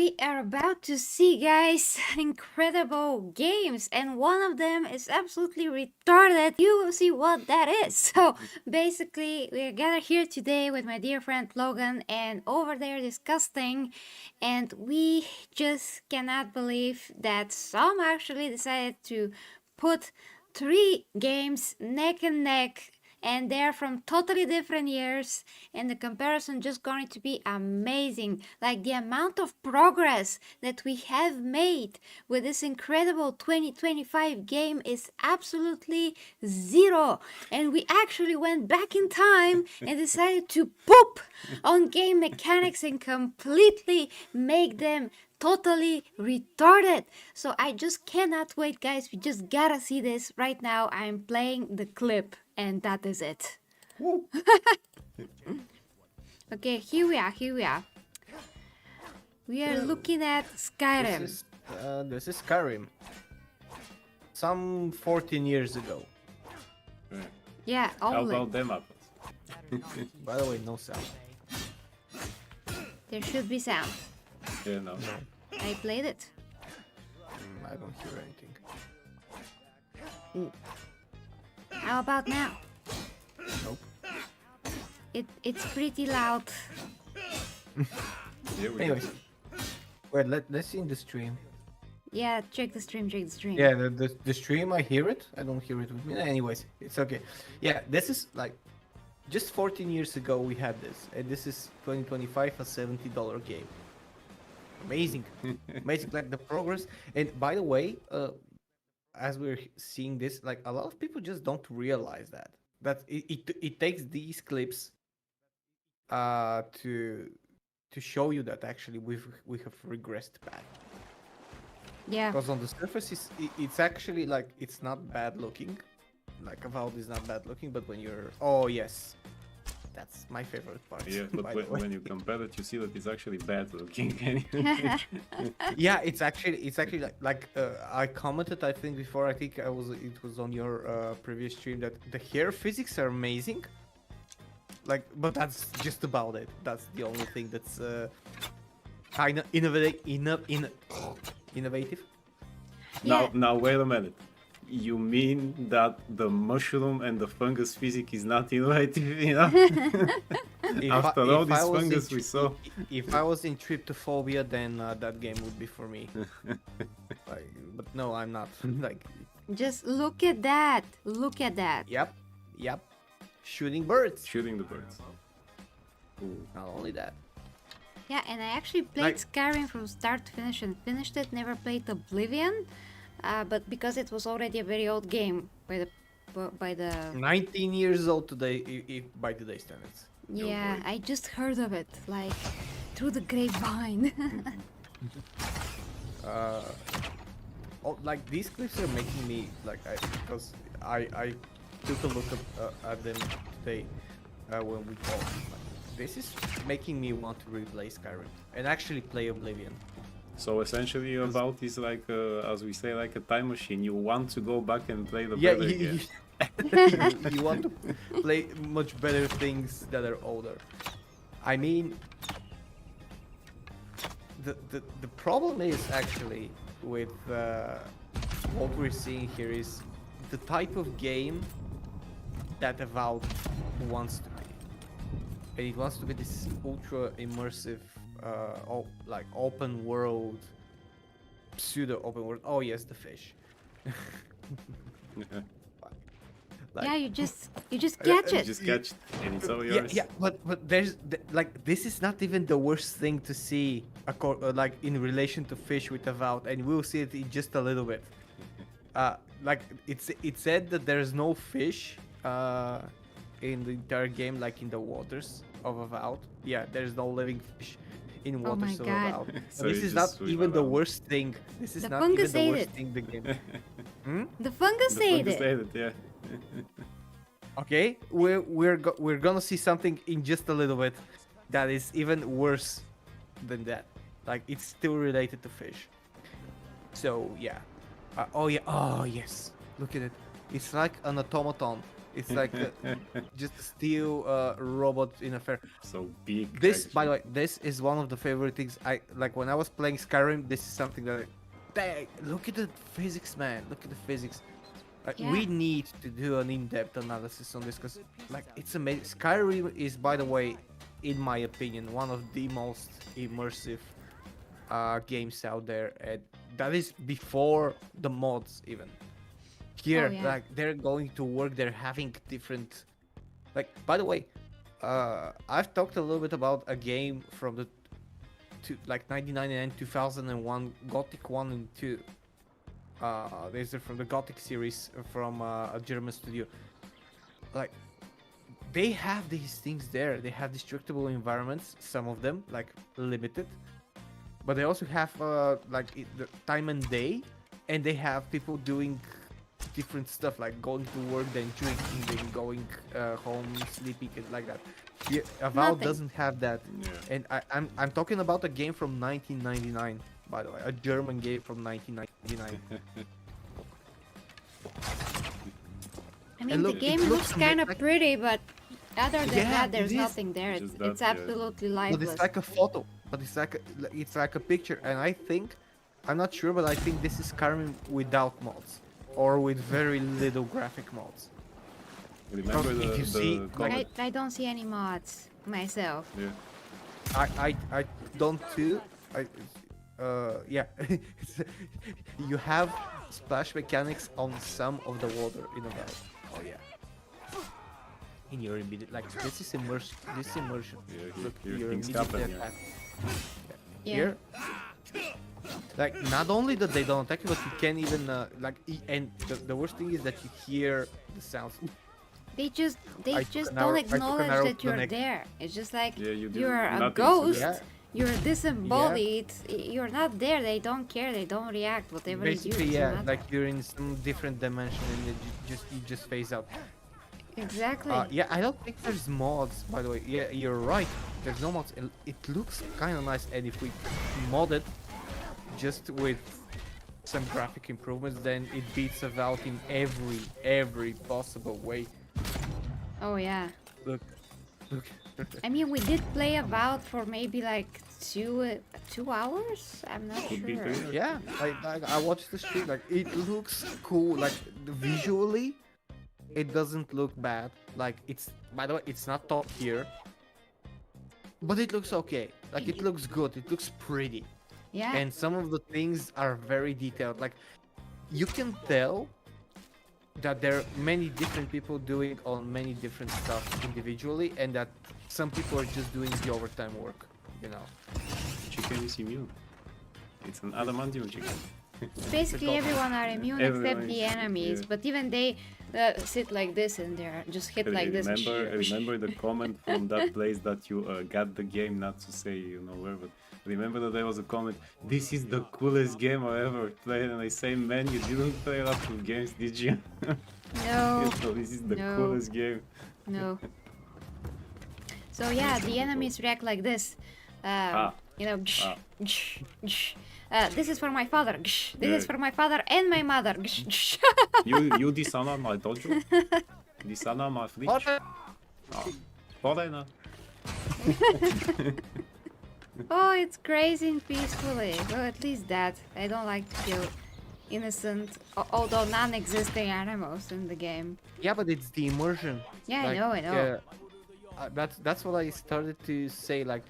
We are about to see, guys, incredible games, and one of them is absolutely retarded. You will see what that is. So, basically, we are gathered here today with my dear friend Logan, and over there discussing, and we just cannot believe that some actually decided to put three games neck and neck, and they're from totally different years, and the comparison just going to be amazing. Like the amount of progress that we have made with this incredible 2025 game is absolutely zero, and we actually went back in time and decided to poop on game mechanics and completely make them totally retarded. So I just cannot wait, guys. We just gotta see this right now. I'm playing the clip, and that is it. Okay, here we are. We are looking at Skyrim. This is Skyrim. Some 14 years ago. Yeah, How only. about them apples? By the way, no sound. There should be sound. Yeah, no. I played it. I don't hear anything. How about now? Nope. It's pretty loud. Here we Anyways, go. wait, let's see in the stream. Yeah, check the stream. Yeah, the stream, I hear it. I don't hear it with me. Anyways, it's okay. Yeah, this is like just 14 years ago we had this, and this is 2025, a $70 game. Amazing, amazing, like the progress. And by the way, as we're seeing this, like a lot of people just don't realize that it takes these clips to show you that actually we have regressed back. Yeah. Because on the surface it's actually like it's not bad looking, like Avowed is not bad looking, but when you're yes, that's my favorite part. Yeah, but by the way. when you compare it, you see that it's actually bad looking. Yeah, it's actually like I commented, I think before, it was on your previous stream, that the hair physics are amazing, like, but that's just about it. That's the only thing that's kind of innovative. Yeah. Now wait a minute. You mean that the mushroom and the fungus physics is not innovative enough? After all this fungus we saw. If I was in tryptophobia, then that game would be for me. Like, but no, I'm not. Like, Just look at that. Look at that. yep, shooting birds. Shooting the birds. Ooh. Not only that. Yeah, and I actually played Skyrim from start to finish and finished it. Never played Oblivion, but because it was already a very old game by the 19 years old today, if by today's standards. yeah, worry. I just heard of it like through the grapevine. Like these clips are making me like, because I took a look at them today when we talked. Like, this is making me want to replay Skyrim and actually play Oblivion. So essentially, Avowed is like, as we say, like a time machine. You want to go back and play the Yeah, better you, game. you want to play much better things that are older. I mean, the problem is actually with what we're seeing here is the type of game that Avowed wants to be. And it wants to be this ultra immersive, like open world, pseudo open world. Oh yes, the fish. Like, Yeah, you just catch You it. just catch it, and it's all yeah, yours. yeah, but there's like, this is not even the worst thing to see, like in relation to fish with Avowed, and we'll see it in just a little bit. Like it said that there's no fish in the entire game, like in the waters of Avowed. Yeah, there's no living fish in Oh my waters of God. Avowed. So This you is just not swim even the around. worst thing. This is The not even fungus the ate worst it. thing the game. The fungus The ate fungus it. ate it, yeah. Okay, we're gonna see something in just a little bit that is even worse than that. Like, it's still related to fish. So yeah. Oh yeah. Oh yes. Look at it. It's like an automaton It's like just a steel robot in a fair. So big. This, by the actually. way, this is one of the favorite things I like when I was playing Skyrim. This is something that, look at the physics, man. Look at the physics. Yeah. We need to do an in-depth analysis on this because, like, it's amazing. Skyrim is, by the way, in my opinion, one of the most immersive games out there, and that is before the mods even. Here, Oh, yeah. like, they're going to work. They're having different, like, by the way, I've talked a little bit about a game from the like 1999, 2001, Gothic 1 and 2. These are from the Gothic series from a German studio. Like, they have these things there. They have destructible environments, some of them, like limited, but they also have the time and day, and they have people doing different stuff like going to work, then drinking, then going home, sleeping, and like that. Yeah, Avowed Nothing. doesn't have that, Yeah. and I'm talking about a game from 1999, by the way, a German game from 1999. I mean, look, the it game looks looks kind of like- pretty, but other than Yeah, that, there's it is. nothing there. Just It's that, yeah. absolutely But lifeless. it's like a photo. But it's like a picture, and I think, I'm not sure, but I think this is Skyrim without mods, or with very little graphic mods. Remember If you see, the like- comment? I don't see any mods myself. Yeah. I don't too. Yeah. You have splash mechanics on some of the water in a battle. Oh yeah. In your immediate, like, this is immersion. This is immersion. Yeah, Look, here your things immediate happen, yeah. attack. Yeah. Here, like, not only that they don't attack you, but you can't even and the worst thing is that you hear the sounds. They just I took just an don't arrow- I took an acknowledge arrow that to the you're neck. there. It's just like Yeah, you do you're a nothing, so ghost. Yeah. You're disembodied. You're not there. They don't care. They don't react. Whatever you do, Basically, doesn't yeah, matter. like you're in some different dimension and you just phase out. Exactly. Yeah, I don't think there's mods, by the way. Yeah, you're right. There's no mods. It looks kind of nice, and if we mod it just with some graphic improvements, then it beats Avowed in every possible way. Oh yeah. Look, look. I mean, we did play Avowed for maybe like 2 hours. I'm not Could be sure. 3 Yeah, I watched the stream. Like, it looks cool. Like, visually, it doesn't look bad. Like, it's, by the way, it's not top tier, but it looks okay. Like, it looks good. It looks pretty, Yeah. and some of the things are very detailed. Like, you can tell that there are many different people doing on many different stuff individually, and that some people are just doing the overtime work. You know. Chicken is immune. It's an adamantium chicken. Basically, everyone are immune Everyone except the is- enemies. yeah. But even they sit like this and they're just hit like this. Remember the comment from that place that you got the game, not to say where, but remember that there was a comment, this is the coolest game I ever played, and I say, man, you didn't play a lot of games, did you? No, So this is the No. coolest game. no. So yeah, the enemies react like this. You know, this is for my father. This is Yeah. for my father and my mother. You dishonor my dojo? Dishonor my fridge? Foreigner. Oh, it's crazy and peacefully. Well, at least that. I don't like to kill innocent, although non-existing animals in the game. Yeah, but it's the immersion. Yeah, Like, I know. that's what I started to say. Like,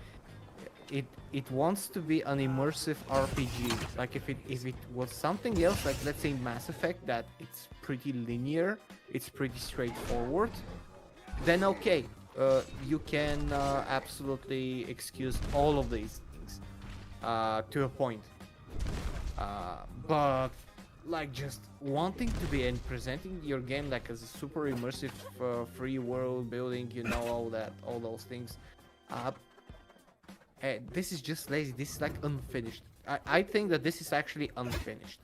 it wants to be an immersive RPG. Like, if it was something else, like, let's say Mass Effect, that it's pretty linear, it's pretty straightforward, then okay, you can absolutely excuse all of these things to a point. But like, just wanting to be and presenting your game like as a super immersive free world building, all those things, this is just lazy. This is like unfinished. I think that this is actually unfinished.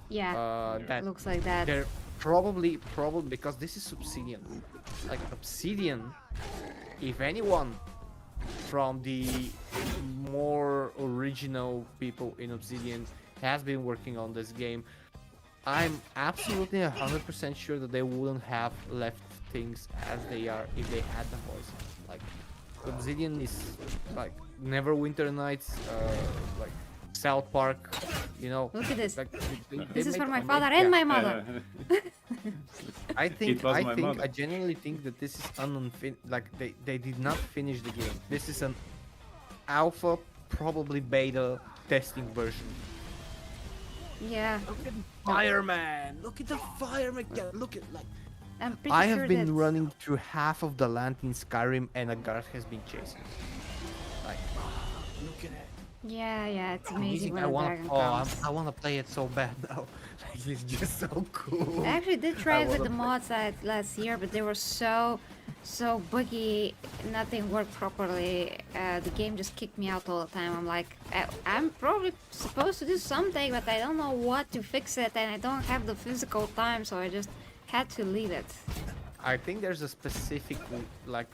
Yeah, That looks like that. they're probably because this is Obsidian. Like, Obsidian, if anyone from the more original people in Obsidian has been working on this game, I'm absolutely 100% sure that they wouldn't have left things as they are if they had the voice. Like Obsidian is like Neverwinter Nights, like South Park, you know. Look at this. Like This is make for my ama- father yeah. and my mother. I think It was my mother. I genuinely think that this is like they did not finish the game. This is an alpha, probably beta testing version. Yeah, Look at fireman! Look at the fireman! Look at like I'm pretty I sure have been that... running through half of the land in Skyrim and a guard has been chasing me. Like, look at it. Yeah, it's amazing when I a want dragon oh, comes. I want to play it so bad now. Like, it's just so cool. I actually did try I it with the wanna mods last year, but they were so buggy, nothing worked properly. The game just kicked me out all the time. I'm like, I'm probably supposed to do something, but I don't know what to fix it, and I don't have the physical time, so I just had to leave it. I think there's a specific like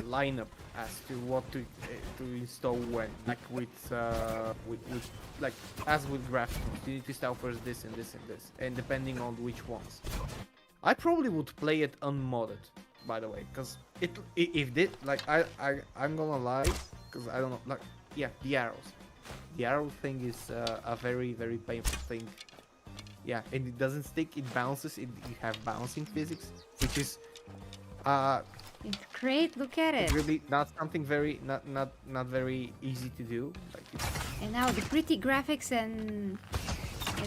lineup as to what to install when, like with like as with graphics, you need to install first this and this and this, and depending on which ones. I probably would play it unmodded, by the way, because if this like I'm gonna lie, because I don't know, like yeah, the arrow thing is a very painful thing. Yeah, and it doesn't stick, it bounces, you have bouncing physics, which is It's great, look at it. really not something very not very easy to do. Like it's, And now the pretty graphics and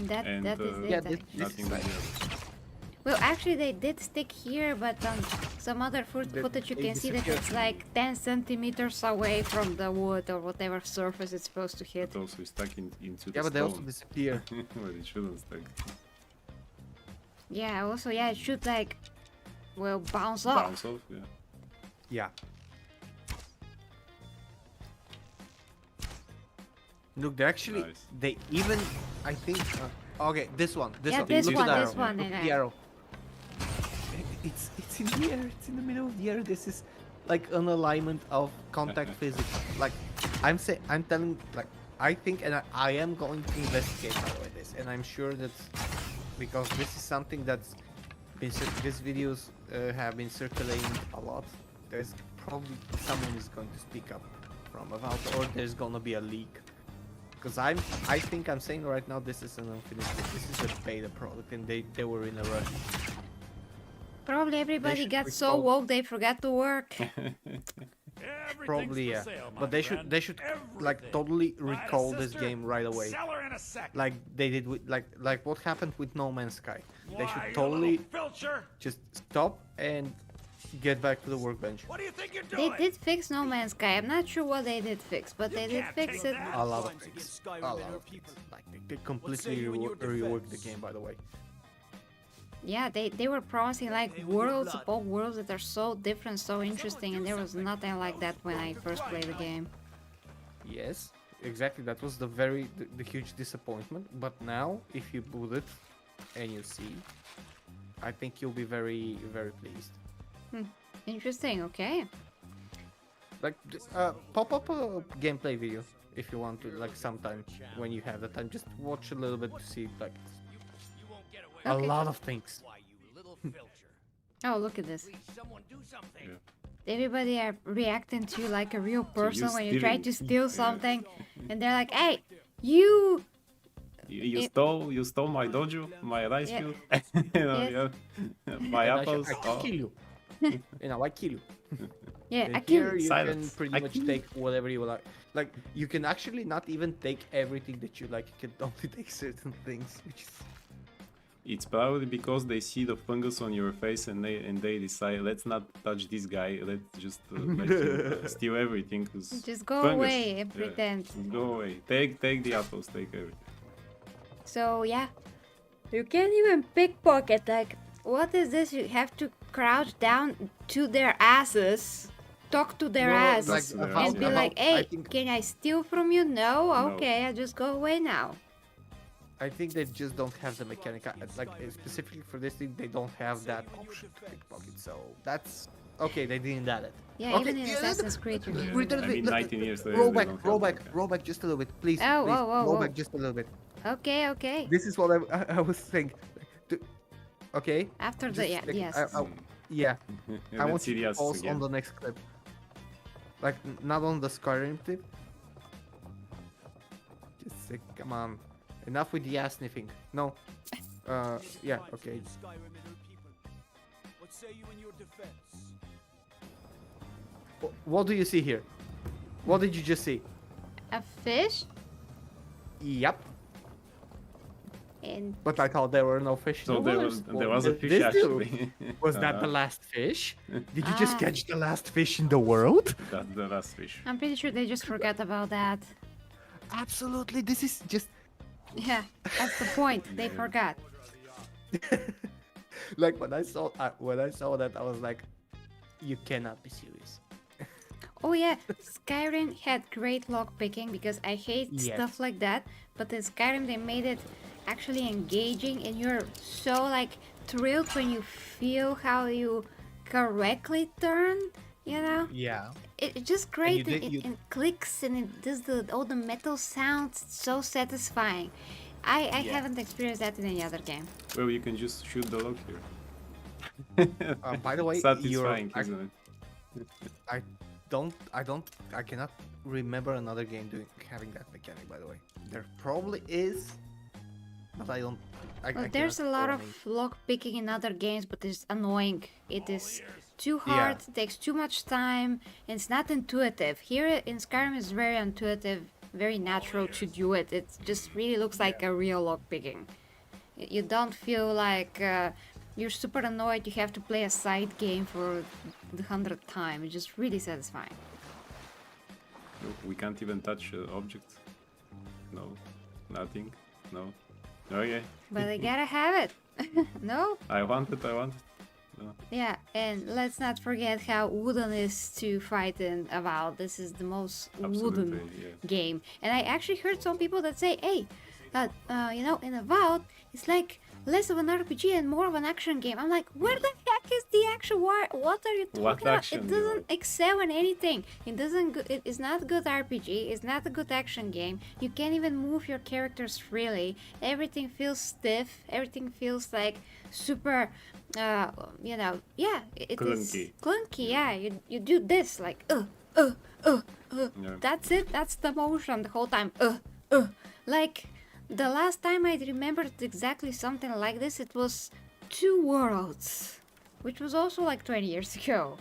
that is it. yeah, actually. Nothing but the Well, actually, they did stick here, but on some other footage you they can see that it's like 10 centimeters away from the wood or whatever surface it's supposed to hit. But also stuck into the yeah, but they also stone. disappear. Well, it shouldn't stuck. Yeah, also, yeah, it should like, well, bounce off. Bounce off, yeah. Yeah. Look, they actually Nice. they even I think okay, this one. Yeah, Look this at one, the this arrow. one, Look at yeah. the arrow. It's in the air. It's in the middle of the air. This is like an alignment of contact physics. Like I'm telling, like I think, and I am going to investigate by the way this, and I'm sure that because this is something that's been these videos have been circulating a lot. There's probably someone is going to speak up from Avowed, or there's gonna be a leak. Because I think I'm saying right now this is an unfinished. This is a beta product, and they were in a rush. Probably everybody should got so recall- woke they forgot to work. Probably yeah, but they should like totally recall this game right away, like they did with like what happened with No Man's Sky. They should totally just stop and get back to the workbench. What do you think you're They doing? did fix No Man's Sky. I'm not sure what they did fix, but they did can't fix take it. that. A lot of Once things. against Skyrim A and lot her of things. people. Like they completely say you in your reworked the defense? game, by the way. Yeah, they were promising like Hey, with your worlds blood. upon worlds that are so different, so interesting, and there was nothing like that when I first played the game. Yes, exactly. That was the huge disappointment. But now, if you boot it and you see, I think you'll be very pleased. Interesting, okay. Like, pop up a gameplay video if you want to, like sometime when you have the time. Just watch a little bit to see like You won't get away. a Okay. lot of things. Why, you little filcher. Oh, look at this. Please, someone do something. Yeah. Everybody are reacting to you like a real person you when you try to stealing- steal yeah. something, and they're like, "Hey, you!" You It- you stole my dojo, my rice Yeah. field, you know, Yes. yeah. my And apples. I Oh. kill you. You know, I kill you. Yeah, And I kill here you. you Silence. can pretty I much kill you. take whatever you like. Like you can actually not even take everything that you like. You can only take certain things, which is It's probably because they see the fungus on your face and they decide, let's not touch this guy. Let's just let him steal everything. 'Cause Just go fungus. away and Yeah, pretend. just go away. Take the apples. Take everything. So yeah, you can't even pickpocket. Like, what is this? You have to crouch down to their asses, talk to their No, ass, like, and be about- like, I "Hey, think- can I steal from you?" No, No. okay, I'll just go away now. I think they just don't have the mechanic. Like specifically for this thing, they don't have that option to pickpocket. So that's okay. They didn't add it. Yeah, Okay, even in yeah, Assassin's Creed, you Yeah. can. Wait a I little mean, bit, 19 years later, Roll they back, don't roll have back, that. roll back just a little bit, please. Oh, please. whoa, whoa, roll whoa. back just a little bit. Okay, okay. This is what I was saying. Okay. After the Just yeah, like, yes. Yeah, I Let's want see you the to asses pause on again. the next clip. Like, not on the Skyrim clip. Just say, come on. Enough with the ass sniffing. No. Yeah, okay. Skyrim and her people. What say you in your defense? What do you see here? What did you just see? A fish? Yep. And But I thought there were no fish in So the there waters. was, there was a Did fish this do? actually. Was that the last fish? Did you just Ah. catch the last fish in the world? That's the last fish. I'm pretty sure they just forgot about that. Absolutely. This is just Yeah, that's the point. They forgot. like when I saw that I was like, you cannot be serious. Oh yeah, Skyrim had great lock picking because I hate Yes. stuff like that. But in Skyrim they made it actually engaging, and you're so like thrilled when you feel how you correctly turn. You know, Yeah. it's just great. did- And you- it clicks and it does all the metal sounds. It's so satisfying. I Yeah. haven't experienced that in any other game. Well, you can just shoot the log here. By the way, Satisfying, I isn't it? I cannot remember another game having that mechanic. By the way, there probably is, but I don't. Well, there's a lot of lock picking in other games, but it's annoying. It is too hard, it takes too much time, and it's not intuitive. Here in Skyrim it's very intuitive, very natural to do it. It just really looks like a real lock picking. You don't feel like you're super annoyed you have to play a side game for the 100th time. It's just really satisfying. Look, we can't even touch objects. No, nothing. No. Okay. But I gotta have it. No? I want it. No. Yeah, and let's not forget how wooden is to fight in Avowed. This is the most wooden Absolutely, yeah. game. And I actually heard some people that say, hey, you know, in Avowed, it's like less of an RPG and more of an action game. I'm like, where the heck is the action? What are you talking What about? action, It doesn't excel in anything. It is not a good RPG. It's not a good action game. You can't even move your characters freely. Everything feels stiff. Everything feels like super, you know, yeah, it is Clunky. clunky. Yeah, you do this like, Yeah. That's it. That's the motion the whole time. Like the last time I remembered exactly something like this, it was Two Worlds, which was also like 20 years ago.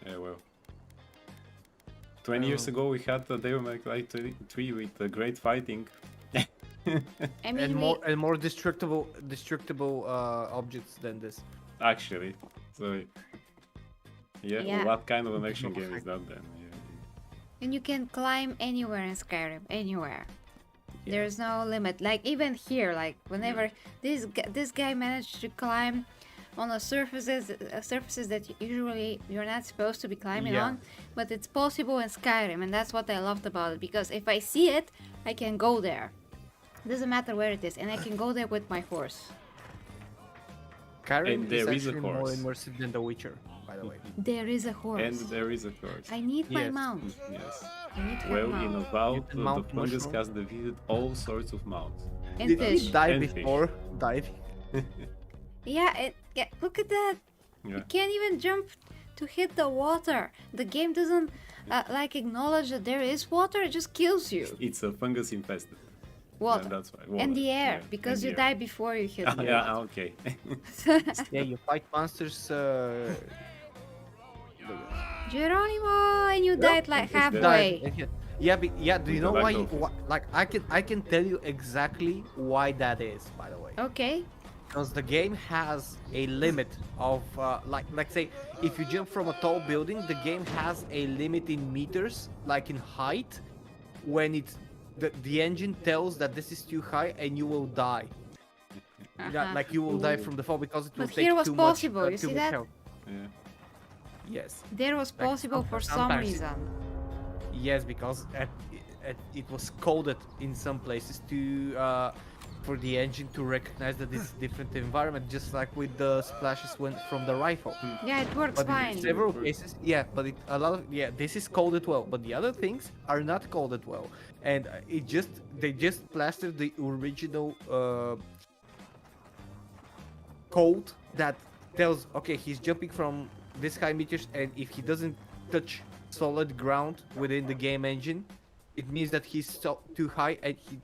Yeah, well. 20 years ago we had the Devil May Cry 3 with great fighting. I mean, and more destructible objects than this. Actually. So yeah, Yeah. what kind of an action game is that then? Yeah. and you can climb anywhere in Skyrim, anywhere. Yeah. There's no limit. Like even here, like whenever this guy managed to climb on the surfaces that usually you're not supposed to be climbing Yeah. on, but it's possible in Skyrim, and that's what I loved about it. Because if I see it, I can go there. Doesn't matter where it is, and I can go there with my horse. Skyrim And there is is a actually more course. immersive than The Witcher, by the way. There is a horse. And there is a course. I need my Yes. mount. Yes. I need my Well, mount. in Avowed, You can the mount fungus mushroom. has defeated all sorts of mounts. And Did fish. he die And fish. before diving? Yeah, look at that. Yeah. You can't even jump to hit the water. The game doesn't like acknowledge that there is water. It just kills you. It's a fungus infested. Water. And that's why. And water, the air, yeah, because and you the air. die before you hit the Yeah, water. okay. Yeah, you fight monsters. Geronimo, and you died like it's dead. halfway. Yeah, yeah. Do you With know the why? background. Like, I can tell you exactly why that is. By the way, Okay. because the game has a limit of like say, if you jump from a tall building, the game has a limit in meters, like in height. When the engine tells that this is too high and you will die. Uh-huh. Like you will die from the fall because it will But take here was too possible, much. you too see much that? health. Yeah. Yes. There was Like, possible for some sometimes- reason. Yes, because it was coded in some places to for the engine to recognize that it's a different environment, just like with the splashes from the rifle. Yeah, it works But fine. in several cases, yeah, but this is coded well, but the other things are not coded well, and they just plastered the original code that tells, okay, he's jumping from this high meters, and if he doesn't touch solid ground within the game engine, it means that he's too high and he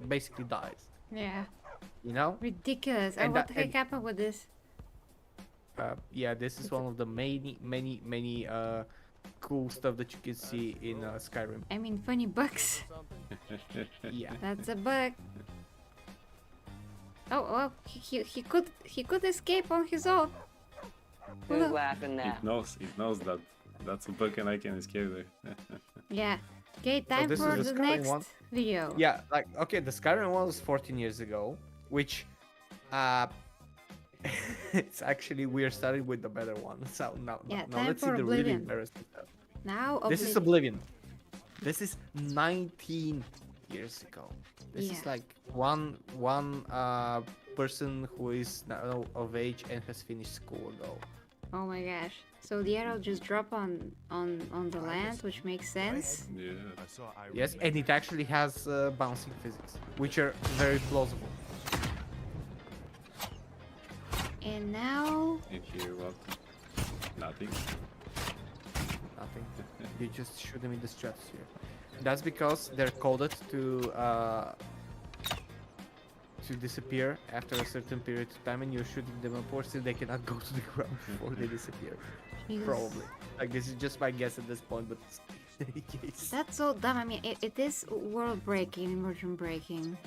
basically dies. Yeah. You know? Ridiculous. And What that- the heck and- happened with this? Yeah, this is one of the many cool stuff that you can see in Skyrim. I mean, funny bugs. Yeah. That's a bug. Oh, well, he could escape on his own. Who's Look. laughing now? It knows that that's a bug and I can escape there. Yeah. Okay, time this for is the the Skyrim next one. video. Yeah, like, okay, the Skyrim one was 14 years ago, which it's actually we're starting with the better one. So now Yeah, now time let's see for the really Oblivion. embarrassing stuff. Now, This is Oblivion. This is 19 years ago. This is Yeah. like one person who is now of age and has finished school ago. Oh my gosh. So the arrow just drop on the land, which makes sense. Yeah. I saw Irene. Yes, and it actually has bouncing physics, which are very plausible. And now, And here what? Nothing. Nothing. You just shoot them in the stratosphere. That's because they're coded to disappear after a certain period of time, and you're shooting them upwards so they cannot go to the ground before they disappear. Jesus. Probably. Like, this is just my guess at this point, but in any case. That's so dumb. I mean, it is world breaking, immersion breaking.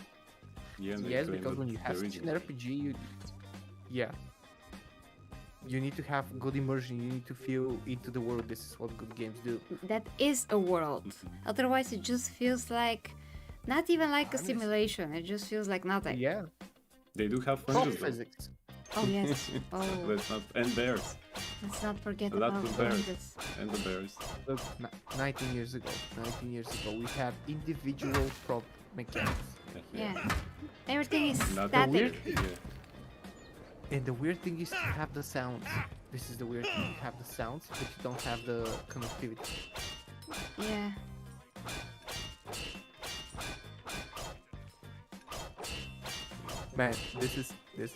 Yeah, and they Yes, claim because that when you have there such is an one. RPG, yeah. You need to have good immersion. You need to feel into the world. This is what good games do. That is a world. Otherwise, it just feels like not even like a simulation. It just feels like nothing. Yeah. They do have Pop fungus though. physics. Oh yes. Oh, Let's not, and bears. let's not forget A lot about of bears. this. And the bears. Look, 19 years ago, we had individual prop mechanics. Yeah. Everything is Not static. weird- Yeah. And the weird thing is you have the sounds. This is the weird thing. You have the sounds, but you don't have the connectivity. Yeah. Man, this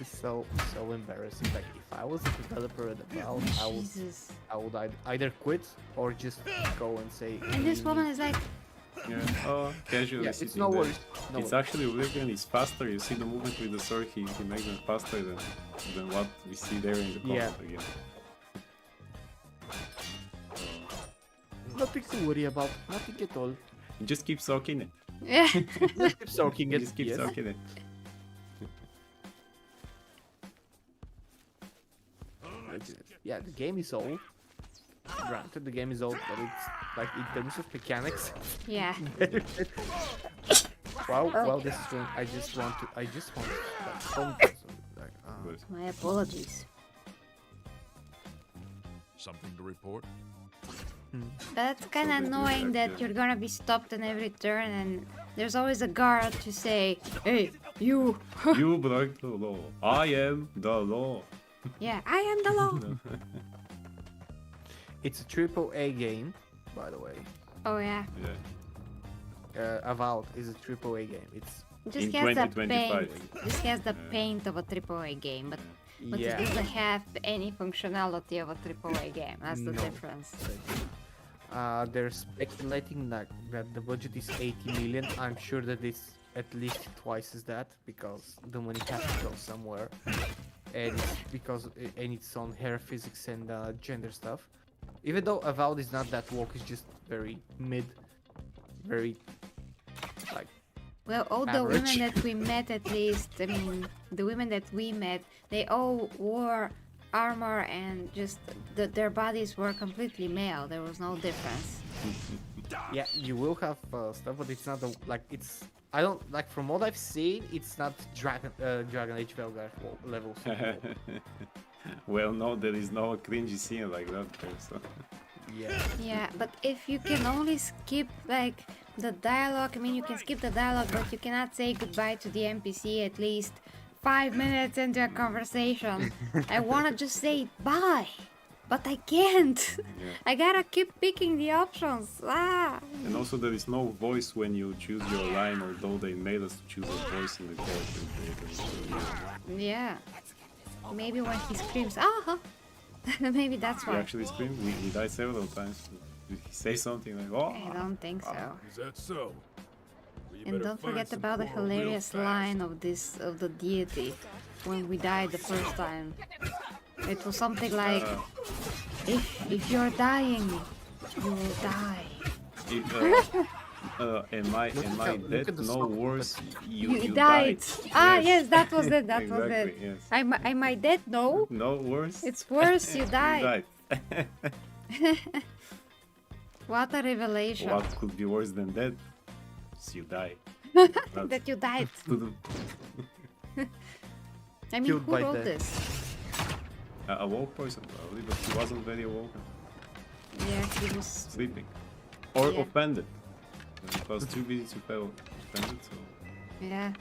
is so embarrassing. Like, if I was a developer at Avowed, Jesus. I would either quit or just go and say. And this woman is like, Yeah. Oh, casually Yeah, it's sitting no there. worries. No It's worries. actually Oblivion is faster. You see the movement with the sword, he makes them faster than what we see there in the Yeah. combat again. Nothing to worry about. Nothing at all. You just keep soaking it. yeah. Just keep soaking You it. just keep yes. soaking it. Yeah, the game is old. Granted, the game is old, but it's like in terms of mechanics. Yeah. Wow, well, this is when I just want like, something, like, But My apologies. Something to report? That's kind of they do annoying that, that yeah. you're gonna be stopped in every turn, and there's always a guard to say, "Hey, you." you broke the law. I am the law. Yeah, I am the law. it's a triple A game, by the way. Oh yeah. Yeah. Avowed is a triple A game. It's Just In has the 2025. paint. Just has the paint of a AAA game, but yeah. it doesn't have any functionality of a AAA game. That's the No. difference. They're speculating that the budget is 80 million. I'm sure that it's at least twice as that because the money has to go somewhere, and it's on hair physics and gender stuff. Even though Avowed is not that woke, it's just very mid, very like Well, all the Average. women that we met, at least, I mean, the women that we met, they all wore armor and just their bodies were completely male. There was no difference. yeah. You will have stuff, but it's not it's. I don't like from what I've seen. It's not Dragon Age Velgar levels. Well, no, there is no cringy scene like that there, so. Yeah. Yeah, but if you can only skip like the dialogue, I mean, you can skip the dialogue, but you cannot say goodbye to the NPC at least 5 minutes into a conversation. I wanna just say bye, but I can't. Yeah. I gotta keep picking the options. Ah. And also there is no voice when you choose your line, although they made us choose a voice in the character creator. So, yeah. Yeah. Maybe when he screams, ah! Maybe that's He why. actually screamed. He died several times. Did he say something like, "Oh"? I don't think so. Is that so? Well, you And better don't find forget some about the coral real hilarious fast. line of the deity when we died the first time. It was something like, if you're dying, you will die. Am I look dead? at the No song. worse. You died. Ah, yes, that was it. That was exactly, it. yes. Am I dead? No. No worse. It's worse. You You died. died. What a revelation. What could be worse than that? You die. That you died. I mean, Killed who by wrote death. this? A woke person probably, but he wasn't very awoken. Yeah, he was. Sleeping. Or Yeah. offended. It was too busy to feel offended, so Yeah,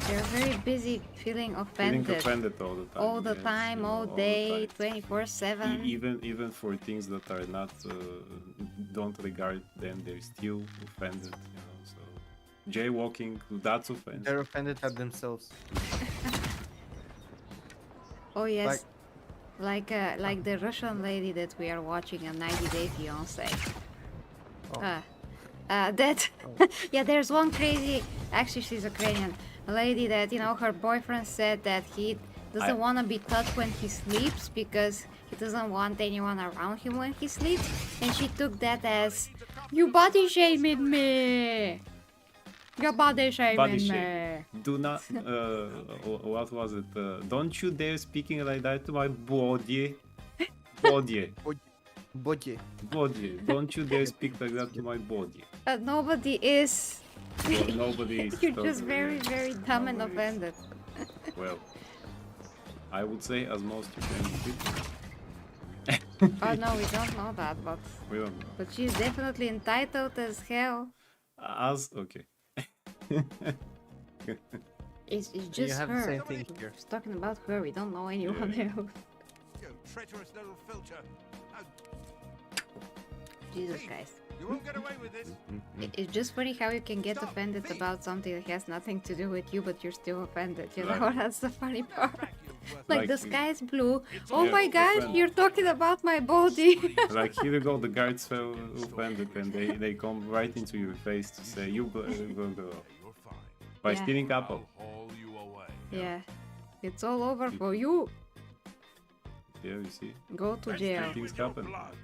they're very busy feeling feeling offended. offended all the time. All the yes, time, you know, all the day, time. 24/7. Even for things that are not don't regard them, they're still offended. You know, so jaywalking, that's offensive. They're offended at themselves. Oh yes, like the Russian lady that we are watching on 90 Day Fiance. Oh. That yeah, there's one crazy. Actually, she's Ukrainian. A lady that her boyfriend said that he doesn't want to be touched when he sleeps because he doesn't want anyone around him when he sleeps, and she took that as you body shaming me. You're body shaming Body me. shame. Do not. What was it? Don't you dare speaking like that to my body. Body. Body. Body. Don't you dare speak like that to my body. Nobody is. Well, nobody is. You're just totally, very, yeah. very dumb and Nobody is. offended. Well, I would say as most Ukrainian people. Oh no, we don't know that, but We don't know. but she's definitely entitled as hell. As okay. It's You just have the her. same thing here. We're talking about her. We don't know anyone Yeah. else. You treacherous little filcher. Jesus Christ. You won't get away with this. It's just funny how you can get offended about something that has nothing to do with you, but you're still offended. You know, Right. that's the funny part. Back, you worthless Like the Like, sky is blue. Oh Yeah, my God, offended. you're talking about my body. Like here you go, the guards felt offended and they come right into your face to say you blah, blah, blah, You're fine. by Yeah. stealing apple. I'll haul you away. Yeah, it's all over for you. Yeah, you see, Go to jail. things With your happen. blood.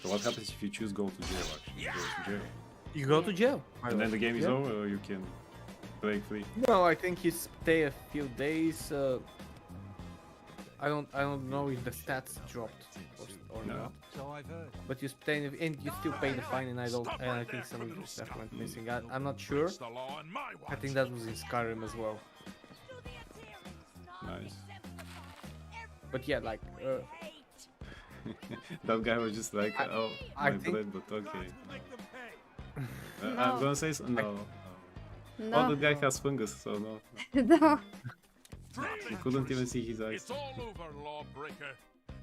So what happens if you choose go to jail? Actually, you go to jail, You go to jail. and then the game is Yeah. over, or you can break free. No, I think you stay a few days. I don't know if the stats dropped or No. not, So I've heard. but you stay and you still pay the fine, and I think some of your stuff went missing. I'm not sure. It's the law and my I think that was in Skyrim as well. Nice. But yeah, like That guy was just like, oh, I my think- blood, but okay. Make them pay. I'm No. gonna say so. No. No, Oh, the guy has fungus, so no. no. You couldn't even see his eyes. It's all over, lawbreaker.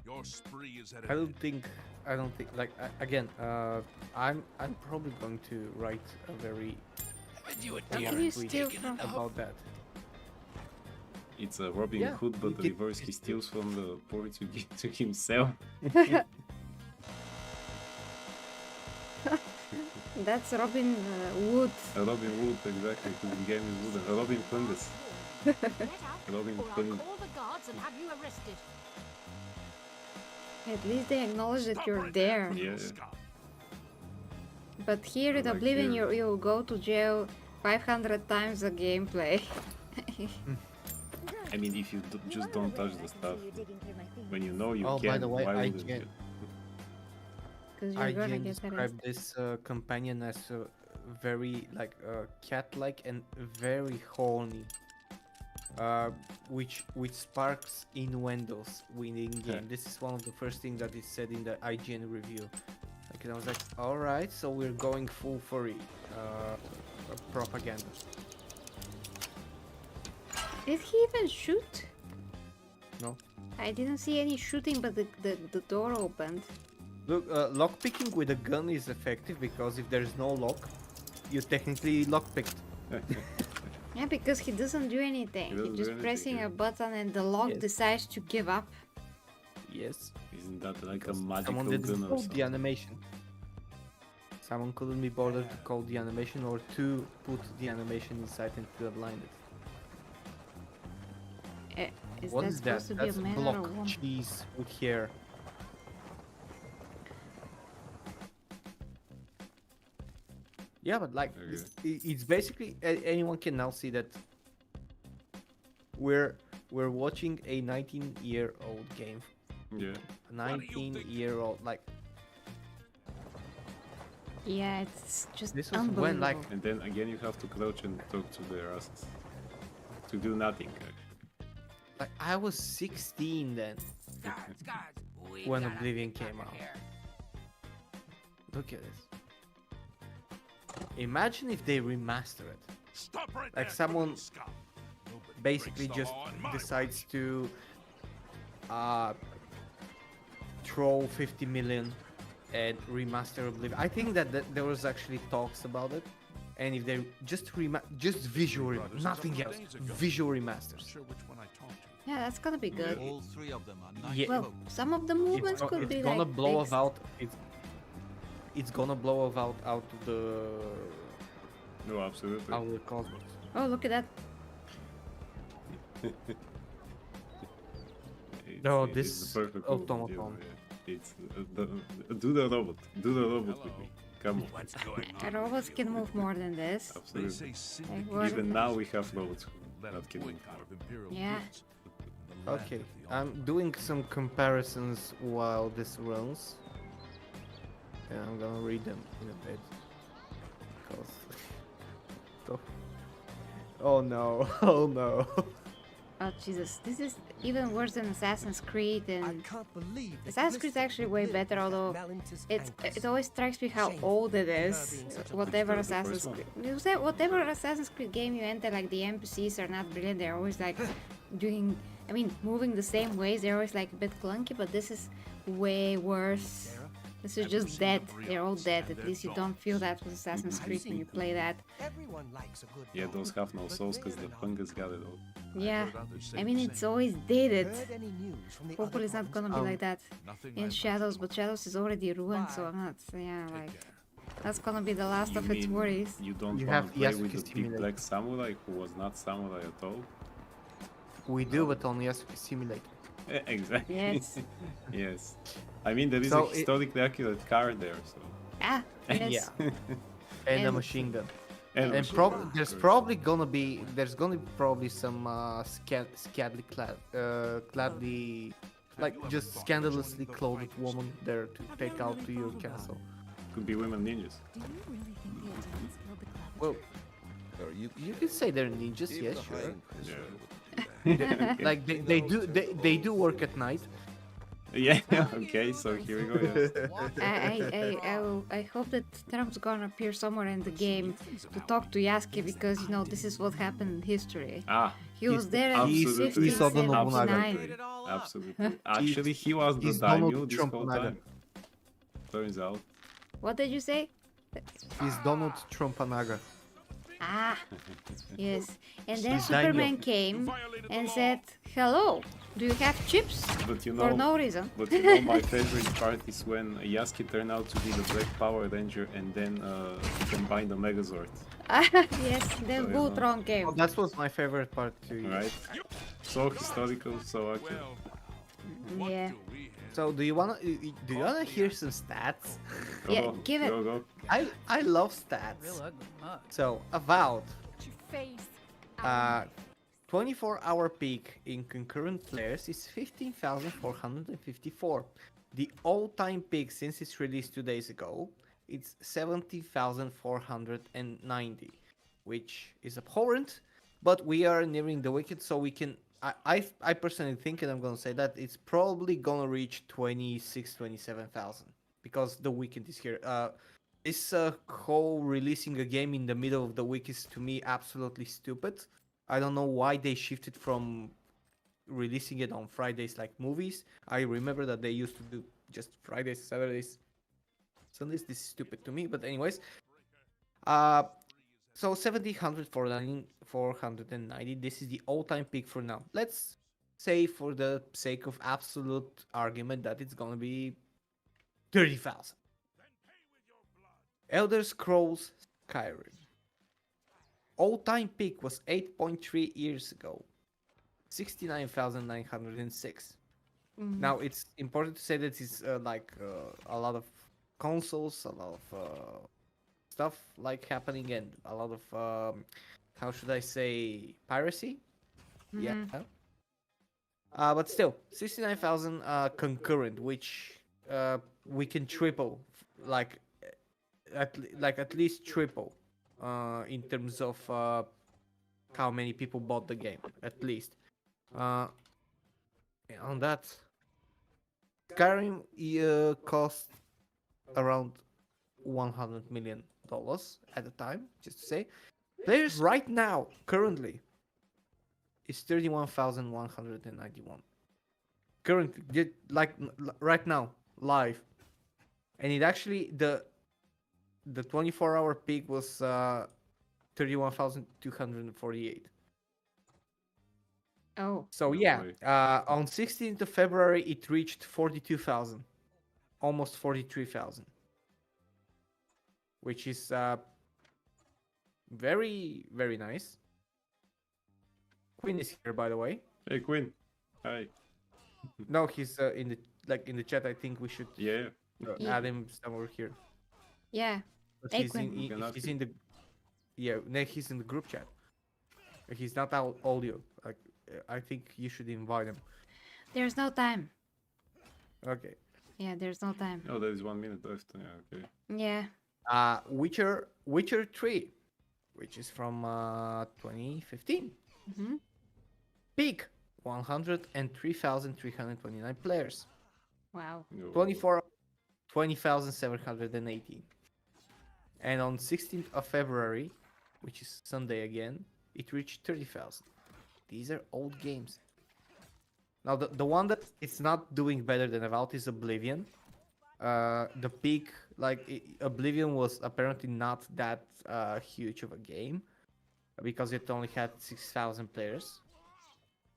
Your spree is at I an don't think like again. I'm probably going to write a very What can you tweet steal from? about that. It's a Robin Yeah, Hood, but you the did- reverse. He steals from the poor to give to himself. That's Robin Wood. A Robin Hood, exactly. Because the game is wooden. A Robin Fungus. Get out, Robin or I'll Fungus. call the guards and have you arrested. At least they acknowledge that you're there. Yeah. But here in Like Oblivion, here. you go to jail 500 times the gameplay. I mean, if you just don't touch the stuff, when you know you Oh, can, by the way, why would IGN. you? Because you're gonna IGN get described arrested. this companion as very like cat-like and very horny, which sparks innuendos within game. This is one of the first things that is said in the IGN review. Like, and I was like, all right, so we're going full furry propaganda. Did he even shoot? No. I didn't see any shooting, but the door opened. Look, lockpicking with a gun is effective because if there is no lock, you technically lockpicked. Yeah, because he doesn't do anything. He doesn't He's do just anything, pressing yeah. a button and the lock Yes. decides to give up. Yes. Isn't that like a Because magical someone didn't gun or code the something? animation. Someone couldn't be bothered to code the animation or to put the animation inside and to align it. Is What that is that? supposed to be a That's man or a block woman? cheese with hair. Yeah, but like it's basically anyone can now see that we're watching a 19-year-old game. Yeah. A 19-year-old like Yeah, it's just this was unbelievable. when like And then again, you have to crouch and talk to their asses. To do nothing. I was 16 then when Oblivion came out. Look at this. Imagine if they remaster it. Stop right Like there, someone Scott. Nobody basically breaks the just law in my decides to throw 50 million and remaster Oblivion. I think that there was actually talks about it, and if they just visual, Brothers, nothing a couple else, days ago. visual Not remasters. sure which one I talked to. Yeah, that's gonna be good. All three of them are nice Yeah. Well, folks. some of the movements could It's be gonna like blow fixed. about it's gonna blow out of the No, absolutely. out of the cosmos. Oh, look at that. No, It's this the perfect automaton. movement, yeah. It's do the robot. Do the robot with me. Come on. What's going on? Robots can move more than this. They Absolutely. say simply Like, what? Even now we have robots let that a can boy move. out of imperial Yeah. goods. The land Okay, of the I'm doing some comparisons while this runs, and I'm gonna read them in a bit. Because oh no, oh no. Oh Jesus, this is even worse than Assassin's Creed, I and can't believe that Assassin's Creed is Mr. actually way lived better, at although Valentin's it ankles. always strikes me how Shameful. old it Her is. being such a Whatever good friend, the Assassin's first Creed, you say whatever Assassin's Creed game you enter, like the NPCs are not brilliant. They're always like doing, I mean, moving the same ways. They're always like a bit clunky, but this is way worse. This is just dead. They're all dead. At least you don't feel that with Assassin's Creed when you play that. Everyone likes a good Yeah, dog, those have no but souls because the rare enough. fungus got it all. Yeah, heard others say I the mean same. it's always dated. Heard any news from the Hopefully other it's not gonna provinces? be like that Nothing in I've Shadows, got but Shadows is already ruined, so I'm not. Yeah, like that's gonna be the last You of its mean worries. You don't You want have to play Yasuke with the big Simulator. black samurai who was not samurai at all? We do, but only Yasuke Simulator. Exactly. Yes. Yes. I mean, there is So a historically accurate car there, so. Ah, yes. Yeah, and a And- machine gun. And And there's probably gonna be some gladly like just scandalously clothed woman there to take out to your castle. could be women ninjas. Do you really think the Advance killed the clever Well, you can say they're ninjas, yes, sure. Yeah. Like they do work at night. Yeah, okay, so here we go. Yes. I hope that Trump's gonna appear somewhere in the game to talk to Yasuke because you know this is what happened in history. Ah, He was there in absolutely. 1579. Absolutely. Actually, he was the He's Donald daimyo this Trump whole Naga. time. Turns out. What did you say? He's Donald Trumpanaga. Ah, yes. And then He's Superman Daimyo. came and said, "Hello, do you have chips?" But you For know, no reason. but you know, my favorite part is when Yasuke turned out to be the Black Power Ranger and then he combined the Megazord. Yes, then So, Voltron came. Oh, that was my favorite part too. Right? So historical, so accurate. Well, what Yeah. do we have? So do you wanna hear some stats? Yeah, Go, give it. Go, go. I love stats. So Avowed, your face. 24-hour peak in concurrent players is 15,454. The all-time peak since its release 2 days ago, it's 70,490, which is abhorrent. But we are nearing the wicket, so we can. I personally think, and I'm gonna say that it's probably gonna reach 27,000 because the weekend is here. This whole releasing a game in the middle of the week is to me absolutely stupid. I don't know why they shifted from releasing it on Fridays like movies. I remember that they used to do just Fridays, Saturdays, Sundays. This is stupid to me, but anyways. So 1700 490. This is the all-time peak for now. Let's say, for the sake of absolute argument, that it's gonna be 30,000. Elder Scrolls Skyrim. All-time peak was 8.3 years ago. 69,906. Now it's important to say that it's a lot of consoles, a lot of stuff like happening, and a lot of how should I say, piracy? Yeah. But still, 69,000 concurrent, which we can triple, like at least triple, in terms of how many people bought the game, at least. On that, Skyrim cost around $100 million at the time, just to say. Players right now, currently, is 31,191. Currently, right now, live. And it actually, the 24-hour peak was 31,248. Oh. So No yeah, way. on 16th of February, it reached 42,000, almost 43,000, which is very, very nice. Queen is here, by the way. Hey, Queen. Hi. No, he's in the chat. I think we should Yeah. add him somewhere here. Yeah. But Hey, he's Quinn. You can ask he's him. in the he's in the group chat. He's not out audio. I think you should invite him. There's no time. Okay. Yeah, there's no time. Oh, there is 1 minute left. Yeah, okay. Yeah. Witcher 3, which is from 2015. Mm-hmm. Peak 103,329 players. Wow. No. 20,718. And on 16th of February, which is Sunday again, it reached 30,000. These are old games. Now, the one that it's not doing better than Avowed is Oblivion. The peak, Oblivion was apparently not that huge of a game, because it only had 6,000 players.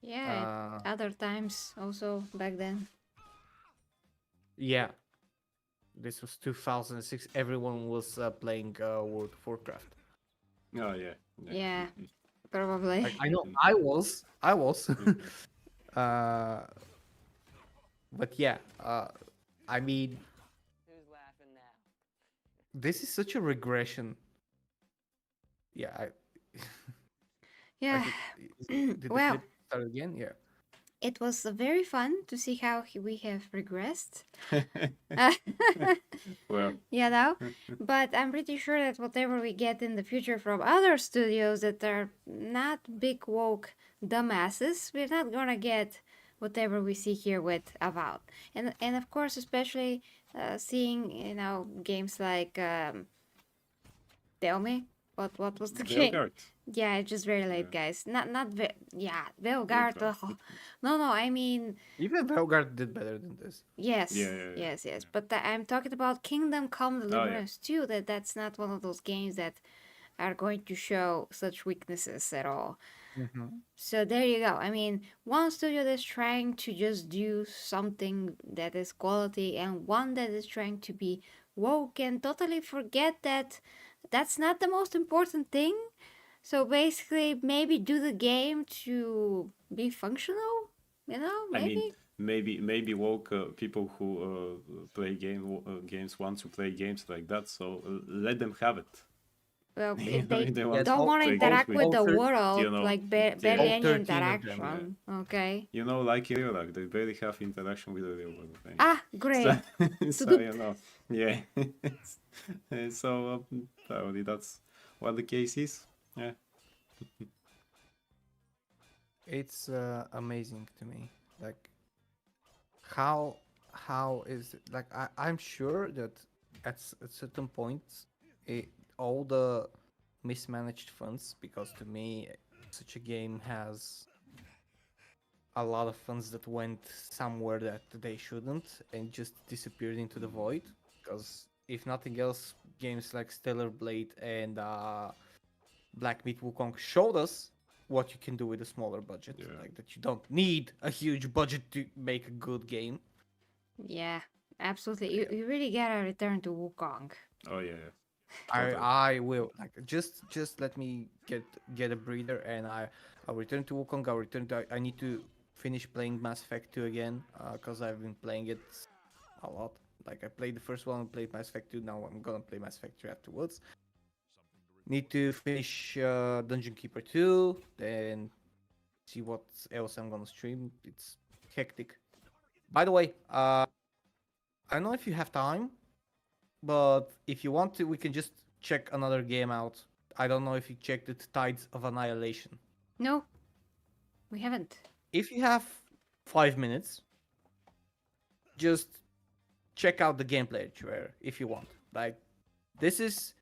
Yeah. Other times also back then. Yeah. This was 2006. Everyone was playing World of Warcraft. Oh, yeah. Yeah. Probably. Like, I know I was. But yeah, I mean, Who's laughing now? this is such a regression. Yeah, Yeah. did the Well. clip start again? Yeah. It was very fun to see how we have regressed. Well, But I'm pretty sure that whatever we get in the future from other studios that are not big woke dumbasses, we're not gonna get whatever we see here with Avowed. And of course, especially seeing games like tell me what was the game? Veilguard. Yeah, it's just very late, guys. Veilguard. Veilguard. No, I mean. Even Velgard did better than this. Yes, Yeah. yes. But I'm talking about Kingdom Come yeah. Deliverance too. That's not one of those games that are going to show such weaknesses at all. So there you go. I mean, one studio that's trying to just do something that is quality, and one that is trying to be woke and totally forget that that's not the most important thing. So basically, maybe do the game to be functional. Maybe. I mean, maybe woke people who play games want to play games like that, so let them have it. Well, You if know, they if they Yeah, want don't to want to play interact games with the all world, you know, like yeah. barely All any 13 of them, interaction. Okay. You know, like in real life, they barely have interaction with the real world. Right? Ah, great. So you know, yeah. So probably that's what the case is. Yeah. It's amazing to me, like how is it, like I'm sure that at certain points all the mismanaged funds, because to me such a game has a lot of funds that went somewhere that they shouldn't and just disappeared into the void, because if nothing else, games like Stellar Blade and Black Myth Wukong showed us what you can do with a smaller budget. Yeah. Like that you don't need a huge budget to make a good game. Yeah, absolutely. You really gotta return to Wukong. Oh yeah. Totally. I will like just let me get a breather and I'll return to Wukong. I'll return to I need to finish playing Mass Effect 2 again because I've been playing it a lot. Like I played the first one, played Mass Effect 2. Now I'm gonna play Mass Effect 3 afterwards. Need to finish Dungeon Keeper 2, then see what else I'm gonna stream. It's hectic. By the way, I don't know if you have time, but if you want to, we can just check another game out. I don't know if you checked it, Tides of Annihilation. No, we haven't. If you have 5 minutes, just check out the gameplay trailer if you want. Like, this is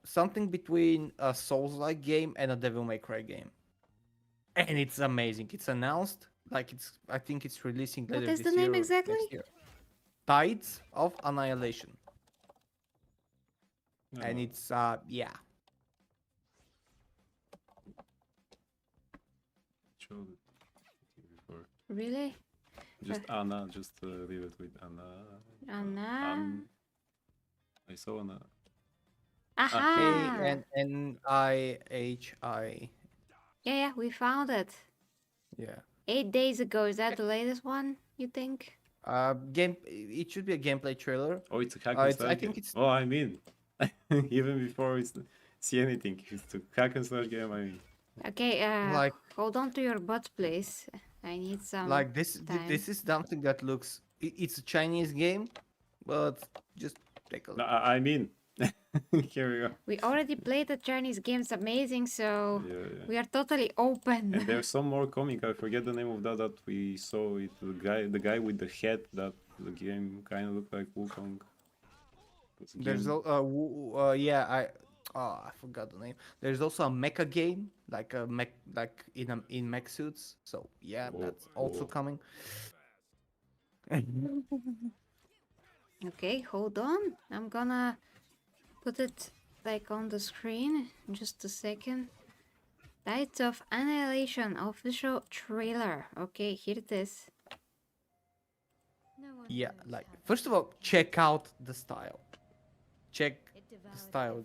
something between a Souls-like game and a Devil May Cry game, and it's amazing. It's announced, like I think it's releasing later What is this the name year or exactly? next year. Tides of Annihilation, and Oh, it's yeah. showed it before. Really? Just Anna. Just leave it with Anna. Anna. I saw Anna. Aha! Annihi. Yeah, we found it. Yeah. 8 days ago. Is that the latest one, you think? Game. It should be a gameplay trailer. Oh, it's a hack I and slash think game. it's- Oh, I mean, even before we see anything, it's a hack and slash game. I mean, Okay, Like- hold on to your butt, please. I need some. Like this. time. This is something that looks. It's a Chinese game, but just take a no, look. I mean, here we go. We already played the Chinese games, amazing, so Yeah, yeah. we are totally open. And there's some more coming. I forget the name of that we saw. It the guy with the head that the game kind of looked like Wukong. It's a There's game- yeah. I forgot the name. There's also a mecha game, like a mech, like in mech suits. So yeah, Oh, that's also oh. coming. Okay, hold on. I'm gonna put it like on the screen in just a second. Tides of Annihilation official trailer. Okay, here it is. Yeah, like first of all, check out the style. Check the style,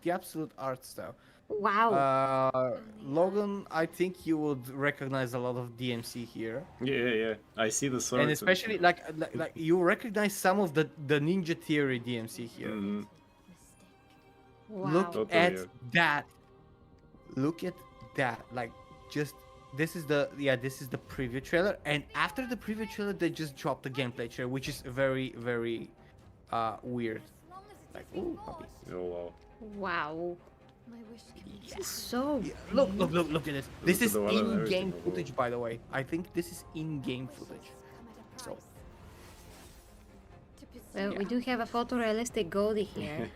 the absolute art style. Wow. Logan, I think you would recognize a lot of DMC here, Yeah. I see the sword. and especially like you recognize some of the Ninja Theory DMC here. Wow. Look Totally, at yeah. that. Look at that. Like just this is the preview trailer, and after the preview trailer they just dropped the gameplay trailer, which is very weird. Like ooh, puppy. Oh wow. Wow. My wish can be Yes. So Yeah, look at this. This at is the wall and in-game everything. footage, by the way. I think this is in-game footage. So well, we do have a photorealistic Goldie here.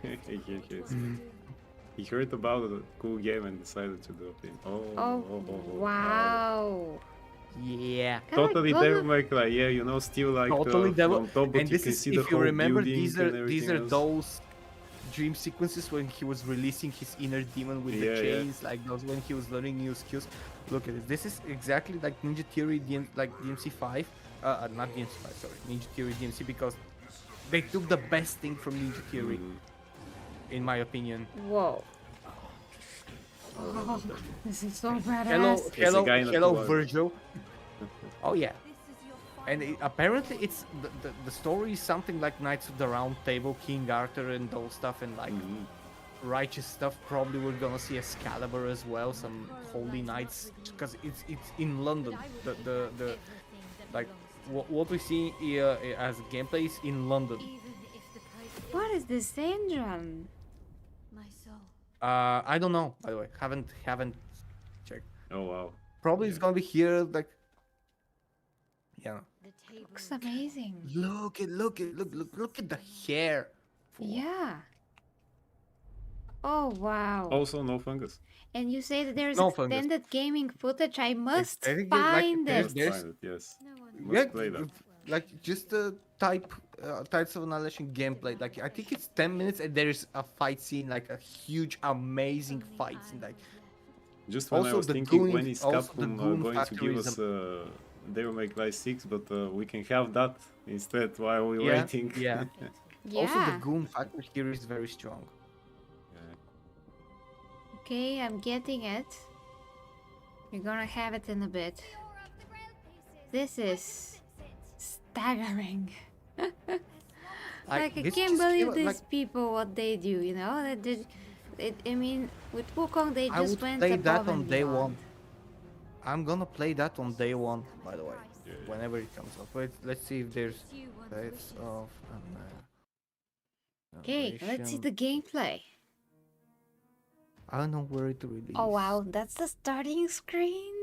He heard about a cool game and decided to drop in. Oh, wow. yeah. Kinda Totally like Devil Goldie- May Cry, yeah, you know, still like Totally devil. from top, but And you this can is, see the if you whole remember, buildings these and are everything else. those dream sequences when he was releasing his inner demon with the Yeah, yeah. chains, like those when he was learning new skills. Look at this. This is exactly like Ninja Theory, like DMC5. Not DMC5, sorry, Ninja Theory DMC, because they took the best thing from Ninja Theory, in my opinion. Whoa. Oh, this is so badass. Hello, guy in a hello, colour. Virgil. Oh yeah. And apparently it's the story is something like Knights of the Round Table, King Arthur and those stuff, and like righteous stuff. Probably we're gonna see Excalibur as well, some holy knights, because it's in London. The like what we see here as gameplay is in London. What is this engine? my soul. I don't know, by the way. Haven't checked. Oh wow. Probably it's gonna be here, like yeah. The table Looks amazing. Look at the hair. Yeah. Oh, wow. Also no fungus. And you say that there's No fungus. extended gaming footage. I must Extended game- like, find there's- it. there's- Find it, yes. No one You must play that. Like just types of annihilation gameplay. Like I think it's 10 minutes and there is a fight scene, like a huge, amazing fight scene. Like Just when I also was the thinking, goon, when is also the Capcom goon going to factory give is us Devil May Cry 6, but we can have that instead while we're yeah, waiting. yeah. Yeah. Also the goon factory here is very strong. Okay, I'm getting it. We're gonna have it in a bit. This is staggering. Like I this can't just believe came out, these like, people what they do. You know that I mean, with Wukong they I just would went play above that on and day beyond. one. I'm gonna play that on day one, by the way, Yeah. whenever it comes up. Wait, let's see if there's You want types wishes. of Okay, let's see annihilation. the gameplay. I don't know where it released. Oh wow, that's the starting screen.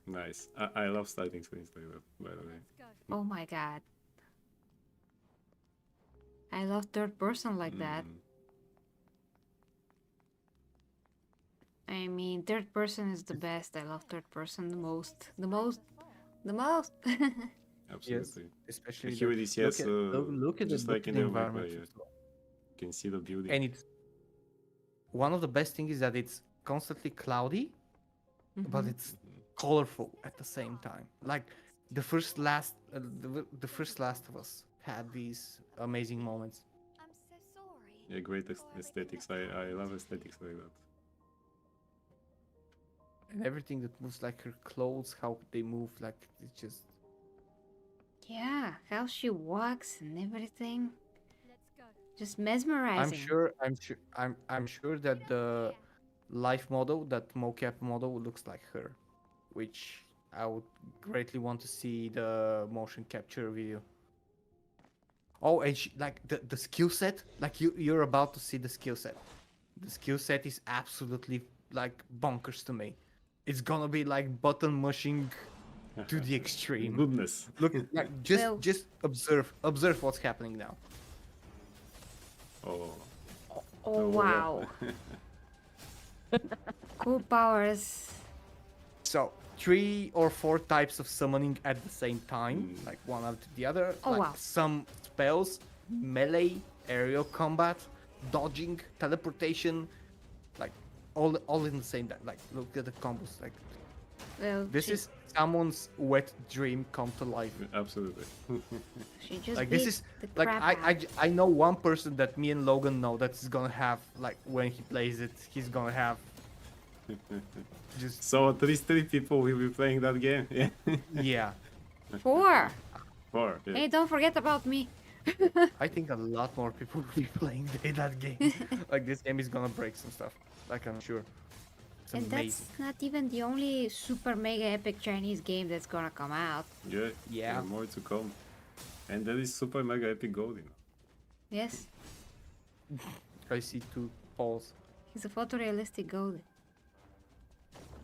Nice. I love starting screens like that, by the way. Oh my god. I love third person like that. Mm. I mean, third person is the best. I love third person the most. The most. The most. Absolutely. Especially Here it is, yes. look at just the, like in the Devil May Cry, environment. yeah. as well. You can see the building. And it's one of the best things is that it's constantly cloudy, but Mhm. it's colorful at the same time. Like the first Last of Us had these amazing moments. I'm so sorry. Yeah, great aesthetics. I love aesthetics like that. And everything that moves, like her clothes, how they move, like it's just Yeah, how she walks and everything. Let's go. Just mesmerizing. I'm sure that the life model, that mocap model, looks like her, which I would greatly want to see the motion capture video. Oh, and like the skill set, like you're about to see the skill set. The skill set is absolutely like bonkers to me. It's gonna be like button mushing to the extreme. Goodness. Look, like Well- just observe what's happening now. Oh. Oh wow. Cool powers. So 3 or 4 types of summoning at the same time, Mm. like one after the other. Oh, like wow. Some spells, melee, aerial combat, dodging, teleportation, like all in the same time. Like look at the combos. Like Well, this is someone's wet dream come to life. Absolutely. she just Like beat this is the like crap I out. I know one person that me and Logan know that's gonna have, like when he plays it, he's gonna have just So at least 3 people will be playing that game. Yeah. yeah. 4. 4. Yeah. Hey, don't forget about me. I think a lot more people will be playing that game. Like this game is gonna break some stuff. Like I'm sure. It's And amazing. that's not even the only super mega epic Chinese game that's gonna come out. Yeah. Yeah. There are more to come. And there is Super Mega Epic Gold, you know. Yes, I see 2 balls. he's a photorealistic gold.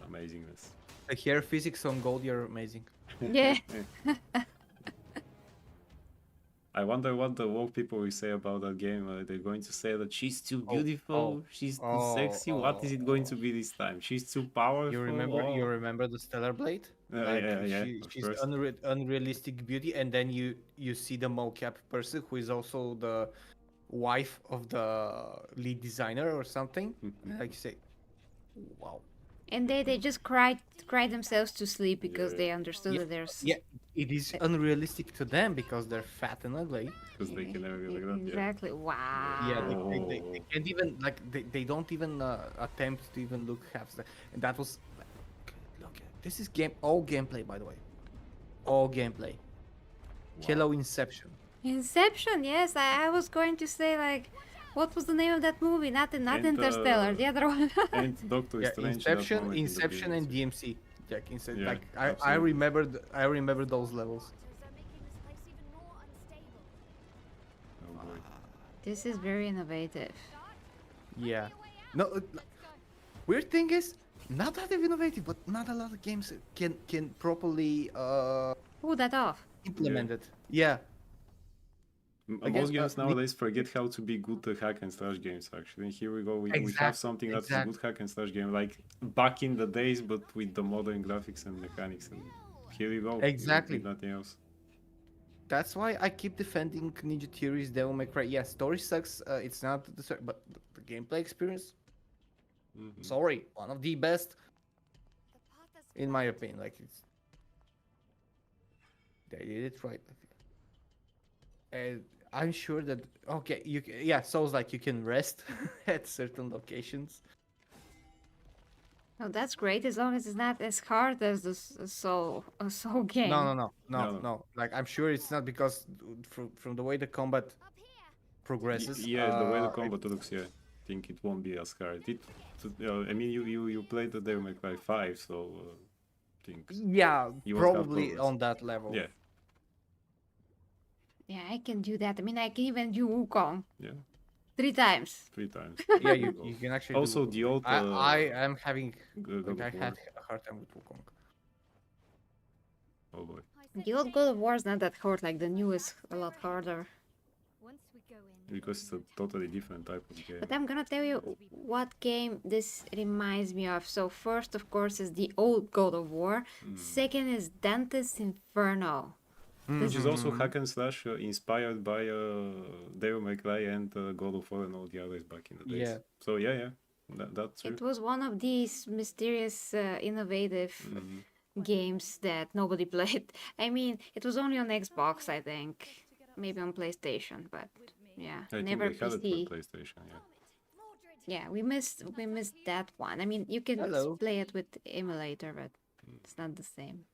Amazingness. Like here, physics on gold, you're amazing. Yeah. I wonder what the woke people will say about that game. They're going to say that she's too beautiful, she's too sexy. What is it going to be this time? She's too powerful. You remember the Stellar Blade? Yeah, of She's course. unrealistic beauty, and then you see the mocap person who is also the wife of the lead designer or something. And like you say, wow. And they just cried themselves to sleep because they understood that there's Yeah, it is unrealistic to them because they're fat and ugly. Because they can never be like that. Yeah. exactly. Wow. Yeah, they can't even like they don't even attempt to even look half. And that was look. This is all gameplay, by the way, all gameplay. Hello Inception. Inception. Yes, I was going to say like, what was the name of that movie? Not Interstellar. The other one. And Doctor Yeah, Strange. in that moment in the Inception, and beginning. DMC. Like, Yeah, like absolutely. I remember those levels. Are making this place even more unstable. Oh boy. This is very innovative. Yeah. No, weird thing is, not that innovative, but not a lot of games can properly Pull that off. implement it. Yeah. Most guess, games nowadays forget how to be good hack and slash games. Actually, and here we go. We have Exact- something that's a exact- good hack and slash game, like back in the days, but with the modern graphics and mechanics. And here we go. Exactly. With nothing else. That's why I keep defending Ninja Theory's Devil May Cry. Yeah, story sucks. It's not but the gameplay experience. Mhm. Sorry, one of the best The path that's in my opinion. Like it's they did it right. And I'm sure that okay, yeah, Souls like you can rest at certain locations. Oh, that's great as long as it's not as hard as the soul game. No. Like I'm sure it's not because from the way the combat up here. progresses. Yeah, the way the combat looks, yeah, I think it won't be as hard. I mean, you played the Devil May Cry 5, so I think Yeah, You won't have probably progress. on that level. yeah, Yeah, I can do that. I mean, I can even do Wukong yeah, 3 times. 3 times. Yeah, you can actually. Also, do, the old, I am having God like I of War. had a hard time with Wukong. Oh boy. I said The old stay God of War is not that hard, like the new is a lot harder. Once we go in. Because it's a totally different type of game. But I'm gonna tell you what game this reminds me of. So first, of course, is the old God of War. Second is Dante's Inferno. Which is also hack and slash inspired by Devil May Cry and God of War and all the others back in the days. Yeah. So yeah, that's true. It was one of these mysterious, innovative games that nobody played. I mean, it was only on Xbox, I think, maybe on PlayStation, but yeah, I think never they had it PC. for PlayStation. Yeah. Yeah, we missed that one. I mean, you can Hello. play it with emulator, but it's not the same.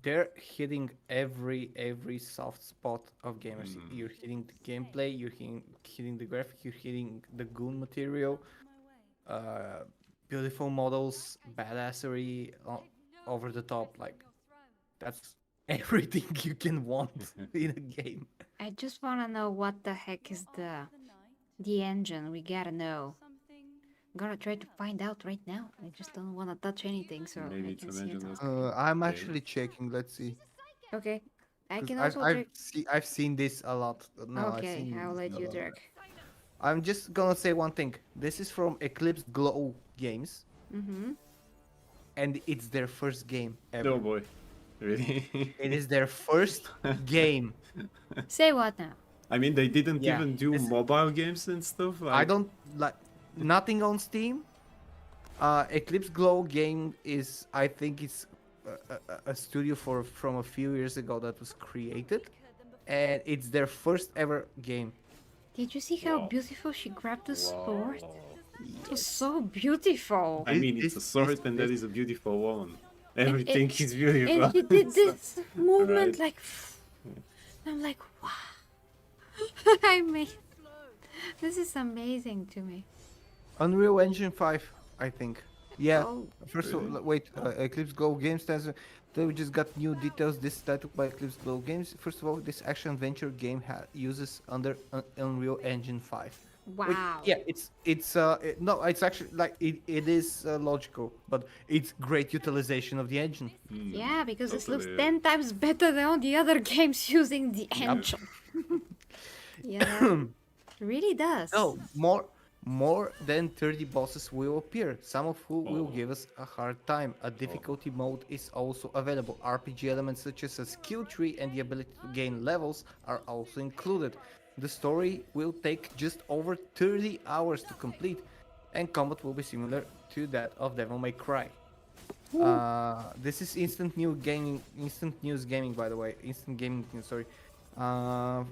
They're hitting every soft spot of gamers. You're hitting the gameplay, you're hitting the graphic, you're hitting the goon material, beautiful models, badassery, over the top. Like that's everything you can want in a game. I just wanna know what the heck is the engine. We gotta know. I'm gonna try to find out right now. I just don't wanna touch anything, so Maybe I it's can an see it. engine that's I'm Okay. actually checking. Let's see. Okay, I 'Cause can also check. I've seen this a lot. No, I've Okay, seen I'll this let a you lot. check. I'm just gonna say one thing. This is from Eclipse Glow Games, and it's their first game ever. Oh boy. Really? It is their first game. Say what now? I mean, they didn't Yeah, even do this- mobile games and stuff. I Like, don't like nothing on Steam. Eclipse Glow game is, I think, it's a studio from a few years ago that was created, and it's their first ever game. Did you see how Wow. beautiful she grabbed the sword? It was so beautiful. I mean, it's a This- sword this- and that this- is a beautiful woman. Everything is beautiful. And she did this movement Right. like, I'm like, wow. I mean, this is amazing to me. Unreal Engine 5, I think. Yeah. Oh. First of Really? all, wait. Eclipse Glow Games stands. They just got new details. This title by Eclipse Glow Games. First of all, this action adventure game uses under Unreal Engine 5. Which- Wow. yeah, no, it's actually like it is logical, but it's great utilization of the engine. Yeah, because this looks Totally, 10 times better than all the other games using the engine. Yeah, it really does. No, more than 30 bosses will appear, some of who will give us a hard time. A difficulty mode is also available. RPG elements such as a skill tree and the ability to gain levels are also included. The story will take just over 30 hours to complete, and combat will be similar to that of Devil May Cry. This is instant news gaming, by the way. Instant gaming news, sorry.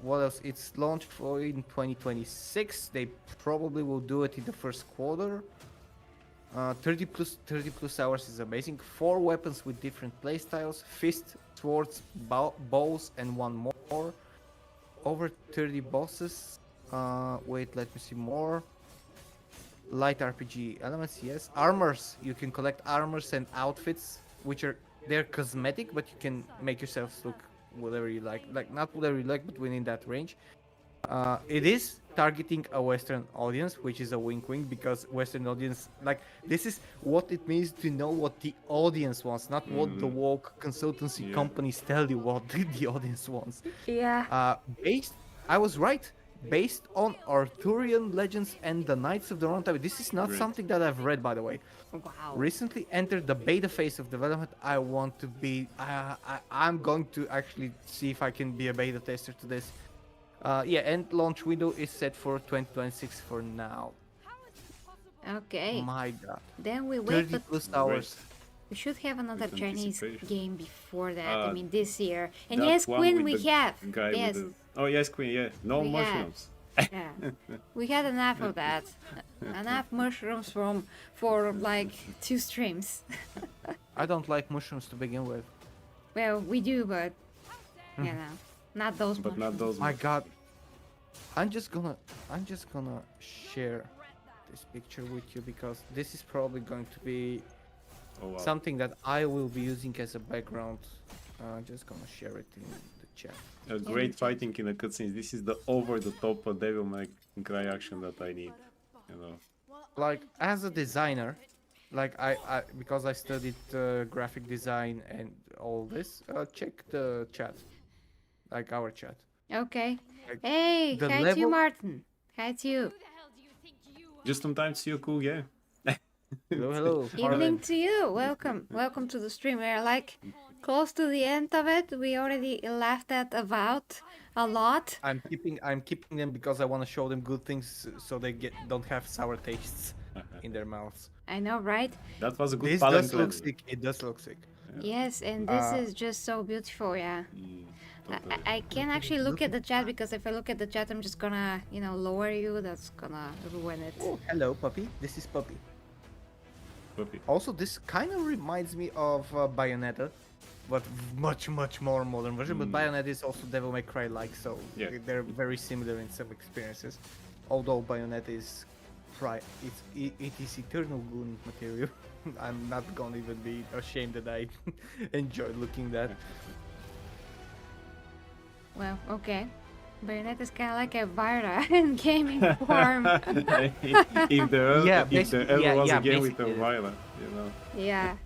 What else? It's launched for in 2026. They probably will do it in the first quarter. 30 plus hours is amazing. 4 weapons with different playstyles: fist, swords, bows, and one more. Over 30 bosses. Wait, let me see more. Light RPG elements, yes. Armors. You can collect armors and outfits, which they're cosmetic, but you can make yourselves look whatever you like. Like not whatever you like, but within that range. It is targeting a Western audience, which is a wink because Western audience, like, this is what it means to know what the audience wants, not what the woke consultancy Yeah. companies tell you what the audience wants. Yeah. I was right. based on Arthurian legends and the Knights of the Round Table. This is not Great. something that I've read, by the way. Wow. Recently entered the beta phase of development. I want to be. I'm going to actually see if I can be a beta tester to this. Yeah, and launch window is set for 2026 for now. Okay. My God, Then we wait, 30 but plus hours. we should have another With Chinese anticipation. game before that. I Uh, mean, this year. And That yes, one Queen, with we the have. guy with Yes. Oh yes, Queen. Yeah, no We have. mushrooms. Yeah, we had enough of that. Enough mushrooms for like 2 streams. I don't like mushrooms to begin with. Well, we do, but you know, not those But mushrooms. not those. My God, I'm just gonna share this picture with you because this is probably going to be Oh wow. something that I will be using as a background. Just gonna share it in the chat. A great fighting in the cutscenes. This is the over-the-top Devil May Cry action that I need. You know. Like as a designer, like I because I studied graphic design and all this. Check the chat, like our chat. Okay. Like, Hey, the hi to you, level- Martin. Hi to you. Just sometimes see a cool game. Hello, hello. Evening to you. Welcome. Welcome to the stream. We're like close to the end of it. We already laughed at Avowed a lot. I'm keeping them because I want to show them good things so they don't have sour tastes in their mouths. I know, right? That was a good This palate does look cleanser. sick. It does look sick. Yes, and this is just so beautiful, yeah. Totally. I can't actually look at the chat because if I look at the chat, I'm just gonna, lower you. That's gonna ruin it. Oh, hello, puppy. This is puppy. Puppy. Also, this kind of reminds me of Bayonetta, but much more modern version. But Bayonetta is also Devil May Cry like, so Yeah. they're very similar in some experiences. Although Bayonetta is it is eternal goon material. I'm not gonna even be ashamed that I enjoyed looking that. Well, okay. Bayonetta is kind of like a Vira in gaming form. if there, Yeah, if there basically- ever yeah, was yeah, a game with a basically it is. violent, you know. Yeah.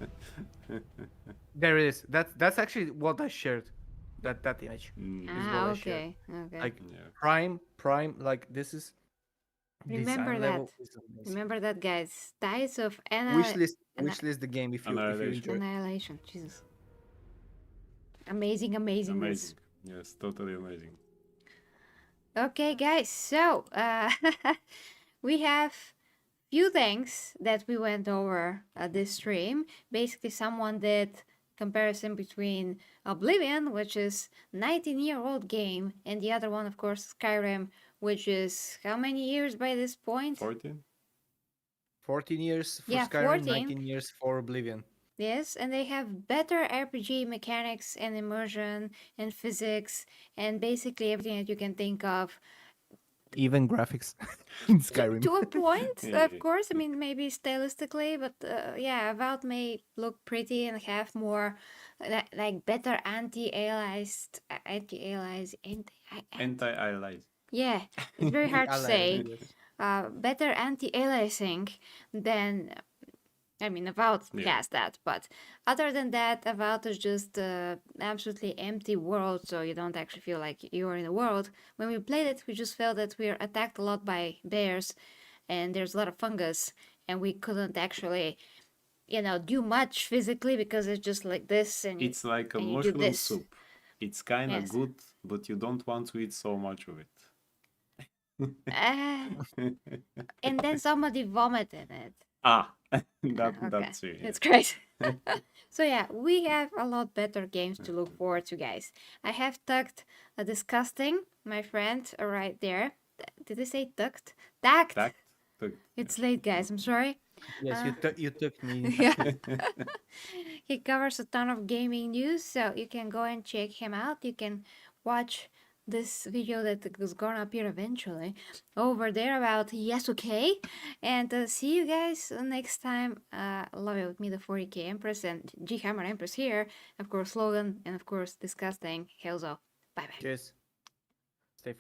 There it is. That's actually what I shared. That image. Mm, Ah, what I shared. okay. Okay. Like yeah. prime. Like this is. Remember design that. level is amazing. Remember that, guys. Dice of Wishlist the game if you Annihilation. enjoy. Annihilation. Jesus. Amazing, amazingness. Amazing. Yes, totally amazing. Okay, guys. So, we have few things that we went over this stream. Basically, someone did comparison between Oblivion, which is 19-year-old game, and the other one, of course, Skyrim, which is how many years by this point? 14? 14 years for Yeah, Skyrim, 14. 19 years for Oblivion. Yes, and they have better RPG mechanics and immersion and physics and basically everything that you can think of. Even graphics in Skyrim. To a point, Yeah, of course. I mean, maybe stylistically, but yeah, Avowed may look pretty and have more like better anti-aliased, Anti-allies. yeah, it's very hard to Allies, say. yes. Better anti-aliasing than, I mean, Avowed Yeah. has that, but other than that, Avowed is just absolutely empty world, so you don't actually feel like you're in a world. When we played it, we just felt that we were attacked a lot by bears, and there's a lot of fungus, and we couldn't actually, do much physically because it's just like this, and It's like a and you do mushroom this. soup. It's kind of Yes. good, but you don't want to eat so much of it. uh, and then somebody vomited it. Ah, Okay, that's it. It's great. So yeah, we have a lot better games to look forward to, guys. I have tucked a disgusting, my friend, right there. Did I say tucked? Tacked. Tact. It's late, guys. I'm sorry. Yes, you took me. Yeah. He covers a ton of gaming news, so you can go and check him out. You can watch this video that is gonna appear eventually over there about Yasuke, and see you guys next time. Love it with me, the 40k Empress, and G Hammer Empress here, of course Logan, and of course Disgusting Helzo. Bye bye. Cheers.